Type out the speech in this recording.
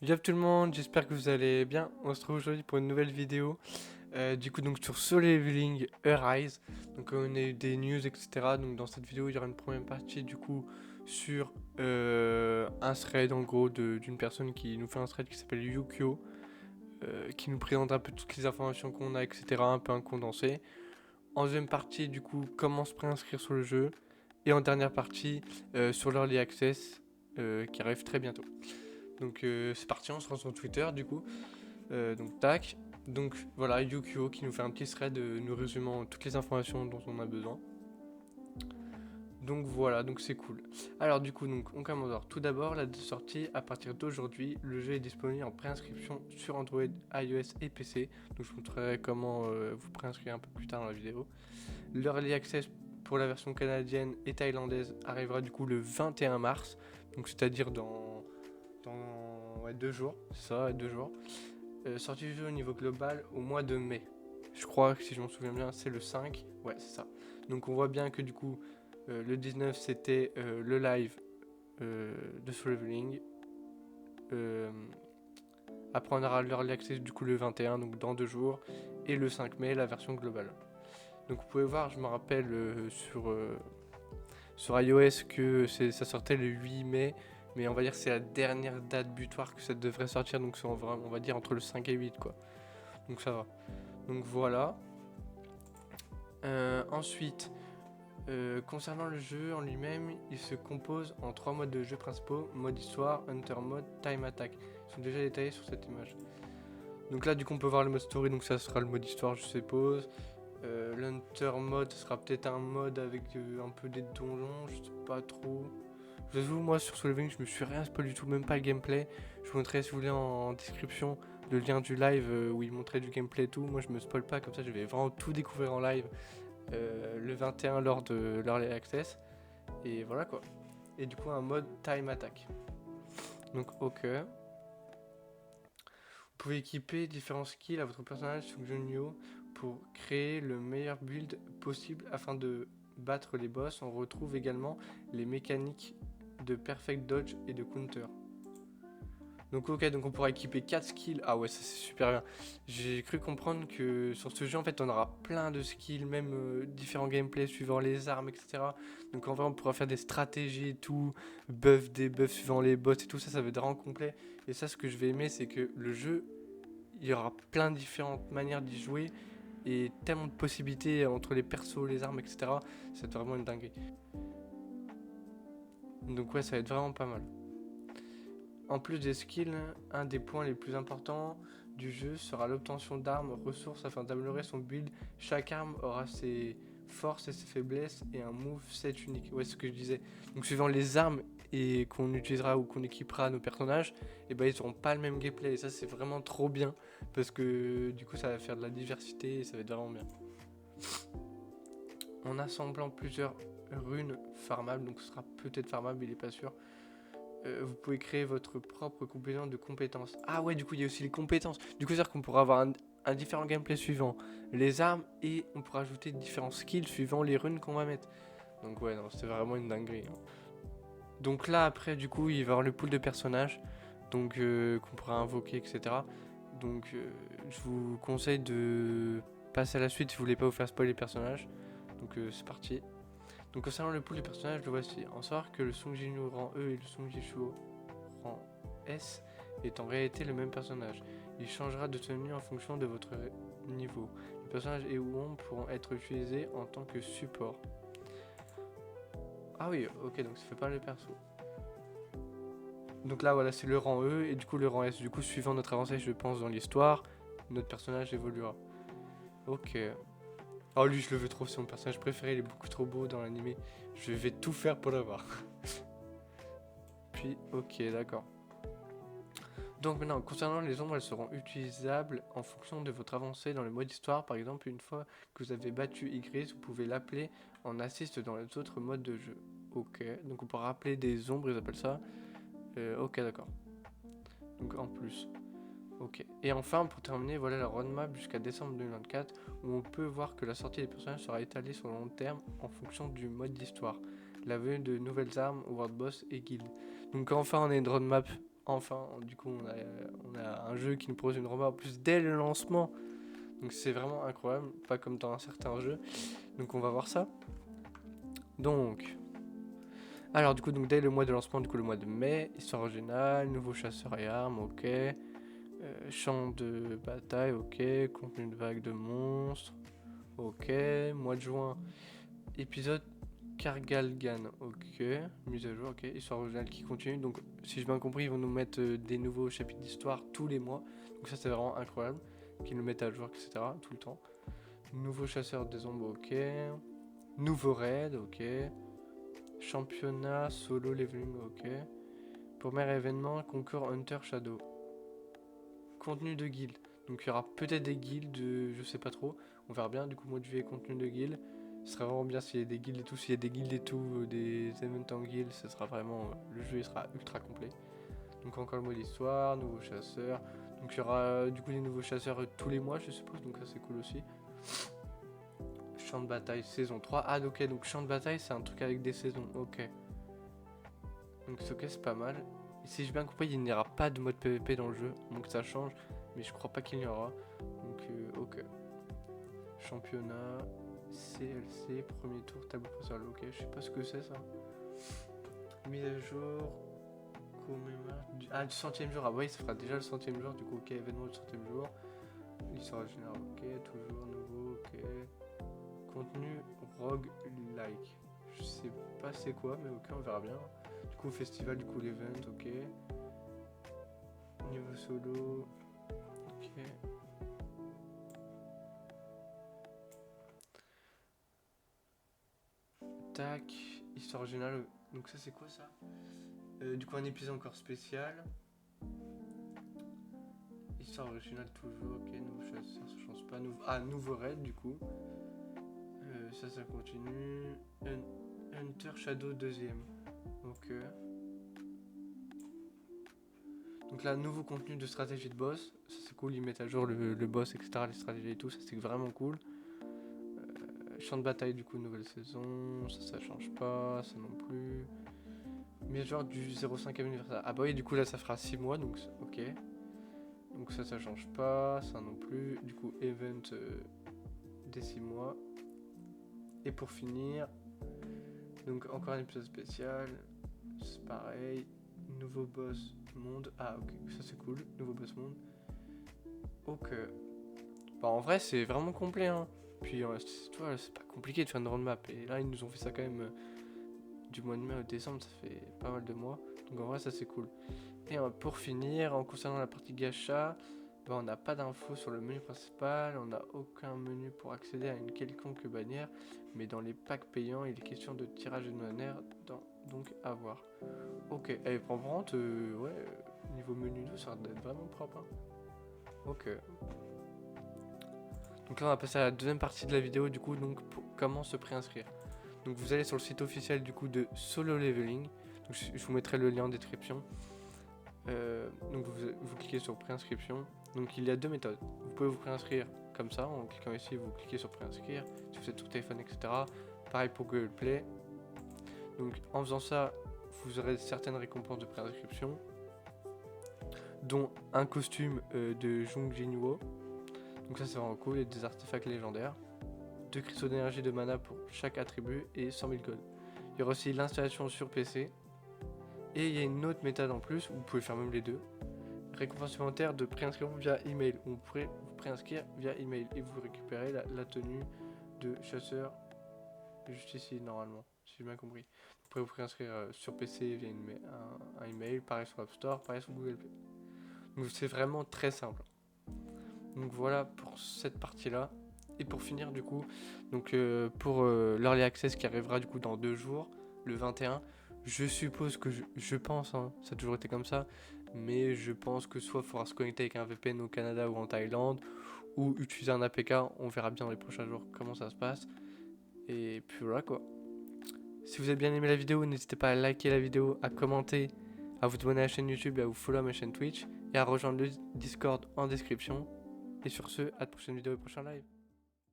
Yo tout le monde, j'espère que vous allez bien. On se retrouve aujourd'hui pour une nouvelle vidéo. Donc sur Solo Leveling Arise. Donc on a eu des news, etc. Donc dans cette vidéo, il y aura une première partie du coup sur un thread en gros d'une personne qui nous fait un thread qui s'appelle Yukio. Qui nous présente un peu toutes les informations qu'on a, etc. Un peu un condensé. En deuxième partie, du coup, comment se préinscrire sur le jeu. Et en dernière partie, sur l'Early Access qui arrive très bientôt. Donc c'est parti, on se rend sur Twitter du coup. Donc tac. Donc voilà, Yukio qui nous fait un petit thread nous résumant toutes les informations dont on a besoin. Donc voilà, donc c'est cool. Alors du coup, donc on commence. Alors, tout d'abord, la sortie à partir d'aujourd'hui, le jeu est disponible en préinscription sur Android, iOS et PC. Donc je vous montrerai comment vous préinscrire un peu plus tard dans la vidéo. L'Early Access pour la version canadienne et thaïlandaise arrivera du coup le 21 mars. Donc c'est-à-dire dans 2 jours, c'est ça, 2 jours. Sortie du jeu au niveau global au mois de mai. Je crois que si je m'en souviens bien, c'est le 5. Ouais, c'est ça. Donc on voit bien que du coup, le 19 c'était le live de Solo Leveling. Après on aura l'Early Access du coup le 21, donc dans 2 jours. Et le 5 mai, la version globale. Donc vous pouvez voir, je me rappelle sur iOS que ça sortait le 8 mai. Mais on va dire que c'est la dernière date butoir que ça devrait sortir. Donc c'est on va dire entre le 5 et 8 quoi. Donc ça va. Donc voilà. Ensuite, concernant le jeu en lui-même, il se compose en 3 modes de jeu principaux: mode histoire, hunter mode, time attack. Ils sont déjà détaillés sur cette image. Donc là, du coup, on peut voir le mode story, donc ça sera le mode histoire, je suppose. L'hunter mode sera peut-être un mode avec un peu des donjons, je sais pas trop. Je vous avoue, moi sur Solo Leveling, je me suis rien spoil du tout, même pas le gameplay. Je vous montrerai si vous voulez en description le lien du live où il montrait du gameplay et tout. Moi je me spoil pas, comme ça je vais vraiment tout découvrir en live le 21 lors de l'Early Access. Et voilà quoi. Et du coup un mode time attack. Donc ok. Vous pouvez équiper différents skills à votre personnage sous Junio pour créer le meilleur build possible afin de battre les boss. On retrouve également les mécaniques de perfect dodge et de counter. Donc ok, donc on pourra équiper 4 skills. Ah ouais, ça c'est super bien. J'ai cru comprendre que sur ce jeu, en fait, on aura plein de skills, même différents gameplays suivant les armes, etc. Donc en vrai, on pourra faire des stratégies et tout, buff, des buffs suivant les boss et tout ça, ça va être vraiment complet. Et ça, ce que je vais aimer, c'est que le jeu, il y aura plein de différentes manières d'y jouer et tellement de possibilités entre les persos, les armes, etc. Ça va être vraiment une dinguerie. Donc ouais, ça va être vraiment pas mal. En plus des skills, un des points les plus importants du jeu sera l'obtention d'armes, ressources afin d'améliorer son build. Chaque arme aura ses forces et ses faiblesses et un moveset unique. Ouais, c'est ce que je disais. Donc suivant les armes et qu'on utilisera ou qu'on équipera à nos personnages, et ben ils n'auront pas le même gameplay. Et ça c'est vraiment trop bien parce que du coup ça va faire de la diversité et ça va être vraiment bien. En assemblant plusieurs runes farmables, donc ce sera peut-être farmable, il est pas sûr. Vous pouvez créer votre propre complément de compétences. Ah ouais, du coup, il y a aussi les compétences. Du coup, c'est-à-dire qu'on pourra avoir un différent gameplay suivant les armes et on pourra ajouter différents skills suivant les runes qu'on va mettre. Donc ouais, non, c'était vraiment une dinguerie. Hein. Donc là, après, du coup, il va y avoir le pool de personnages donc qu'on pourra invoquer, etc. Donc je vous conseille de passer à la suite si vous voulez pas vous faire spoiler les personnages. Donc c'est parti. Donc concernant le pool de personnages, le voici. En savoir que le Song Jinwoo rang E et le Song Jishuo rang S est en réalité le même personnage. Il changera de tenue en fonction de votre niveau. Les personnages et Won pourront être utilisés en tant que support. Ah oui, ok, donc ça fait pas le perso. Donc là, voilà, c'est le rang E et du coup le rang S. Du coup, suivant notre avancée, je pense, dans l'histoire, notre personnage évoluera. Ok. Oh, lui, je le veux trop, c'est mon personnage préféré, il est beaucoup trop beau dans l'animé. Je vais tout faire pour l'avoir. Puis, ok, d'accord. Donc maintenant, concernant les ombres, elles seront utilisables en fonction de votre avancée dans le mode histoire. Par exemple, une fois que vous avez battu Igris, vous pouvez l'appeler en assist dans les autres modes de jeu. Ok, donc on pourra appeler des ombres, ils appellent ça. Ok, d'accord. Donc en plus. Ok. Et enfin, pour terminer, voilà la roadmap jusqu'à décembre 2024, où on peut voir que la sortie des personnages sera étalée sur le long terme en fonction du mode d'histoire. La venue de nouvelles armes, world boss et guildes. Donc enfin, on a une roadmap enfin, du coup, on a un jeu qui nous propose une romba en plus dès le lancement. Donc c'est vraiment incroyable, pas comme dans un certain jeu. Donc on va voir ça. Donc, alors du coup, donc dès le mois de lancement, du coup le mois de mai, histoire originale, nouveau chasseur et armes, ok. Champ de bataille, ok. Contenu de vague de monstres, ok. Mois de juin, épisode Kargalgan, ok. Mise à jour, ok. Histoire originale qui continue. Donc, si j'ai bien compris, ils vont nous mettre des nouveaux chapitres d'histoire tous les mois. Donc, ça, c'est vraiment incroyable. Qu'ils nous mettent à jour, etc. tout le temps. Nouveau chasseur des ombres, ok. Nouveau raid, ok. Championnat solo leveling, ok. Premier événement, concours Hunter Shadow. Contenu de guild. Donc, il y aura peut-être des guildes, je sais pas trop. On verra bien. Du coup, mois de juillet, contenu de guild. Ce serait vraiment bien s'il y a des guildes et tout. S'il y a des guildes et tout, des events en guild, ce sera vraiment. Le jeu il sera ultra complet. Donc encore le mode histoire, nouveaux chasseurs. Donc il y aura du coup des nouveaux chasseurs tous les mois, je suppose. Donc ça c'est cool aussi. Champ de bataille saison 3. Ah ok, donc champ de bataille c'est un truc avec des saisons. Ok. Donc c'est ok, c'est pas mal. Et si j'ai bien compris, il n'y aura pas de mode PVP dans le jeu. Donc ça change. Mais je crois pas qu'il y aura. Donc ok. Championnat. CLC, premier tour, tableau principal, ok, je sais pas ce que c'est ça. Mise à jour, du centième jour, ah oui, ça fera déjà le centième jour, du coup, ok, événement du centième jour. L'histoire générale, ok, toujours nouveau, ok. Contenu rogue like, je sais pas c'est quoi, mais ok, on verra bien. Du coup, festival, du coup, l'event, ok. Niveau solo, ok. Tac, histoire générale. Donc ça c'est quoi ça? Du coup un épisode encore spécial. Histoire originale toujours, ok, nouveau chasseur, ça change pas. Nouveau raid du coup. Ça continue. Hunter Shadow deuxième. Ok. Donc là, nouveau contenu de stratégie de boss. Ça c'est cool, ils mettent à jour le boss, etc. Les stratégies et tout, ça c'est vraiment cool. Champ de bataille du coup, nouvelle saison. Ça change pas, ça non plus. Mais genre du 05 anniversaire. Ah bah oui, du coup là ça fera 6 mois, donc ok. Donc ça change pas, ça non plus. Du coup, event des 6 mois. Et pour finir, donc encore un épisode spécial. C'est pareil. Nouveau boss monde. Ah ok, ça c'est cool. Nouveau boss monde. Ok. Bah en vrai c'est vraiment complet hein. Puis tu vois, c'est pas compliqué de faire une roadmap. Et là ils nous ont fait ça quand même du mois de mai au décembre, ça fait pas mal de mois. Donc en vrai ça c'est cool. Et pour finir, en concernant la partie gacha, on n'a pas d'infos sur le menu principal, on n'a aucun menu pour accéder à une quelconque bannière, mais dans les packs payants, il est question de tirage de bannière, donc à voir. Ok, et pour vente, ouais, niveau menu 2, ça doit être vraiment propre. Hein. Ok. Donc là, on va passer à la deuxième partie de la vidéo, du coup, donc pour comment se préinscrire. Donc vous allez sur le site officiel du coup de Solo Leveling, donc je vous mettrai le lien en description. Donc vous cliquez sur préinscription. Donc il y a deux méthodes. Vous pouvez vous préinscrire comme ça, en cliquant ici, vous cliquez sur préinscrire, si vous êtes sur téléphone, etc. Pareil pour Google Play. Donc en faisant ça, vous aurez certaines récompenses de préinscription, dont un costume de Jung Jinwoo. Donc ça c'est vraiment cool, et des artefacts légendaires. 2 cristaux d'énergie de mana pour chaque attribut et 100 000 gold. Il y aura aussi l'installation sur PC. Et il y a une autre méthode en plus, vous pouvez faire même les deux. Récompense supplémentaire de préinscription via email. Vous pourrez vous préinscrire via email et vous récupérez la tenue de chasseur juste ici normalement, si j'ai bien compris. Vous pourrez vous préinscrire sur PC via un email, pareil sur App Store, pareil sur Google Play. Donc c'est vraiment très simple. Donc voilà pour cette partie là. Et pour finir du coup, donc pour l'Early Access qui arrivera du coup dans 2 jours, le 21, je suppose que je pense, hein, ça a toujours été comme ça, mais je pense que soit il faudra se connecter avec un VPN au Canada ou en Thaïlande, ou utiliser un APK, on verra bien dans les prochains jours comment ça se passe. Et puis voilà quoi. Si vous avez bien aimé la vidéo, n'hésitez pas à liker la vidéo, à commenter, à vous abonner à la chaîne YouTube et à vous follow ma chaîne Twitch, et à rejoindre le Discord en description. Et sur ce, à la prochaine vidéo et prochain live.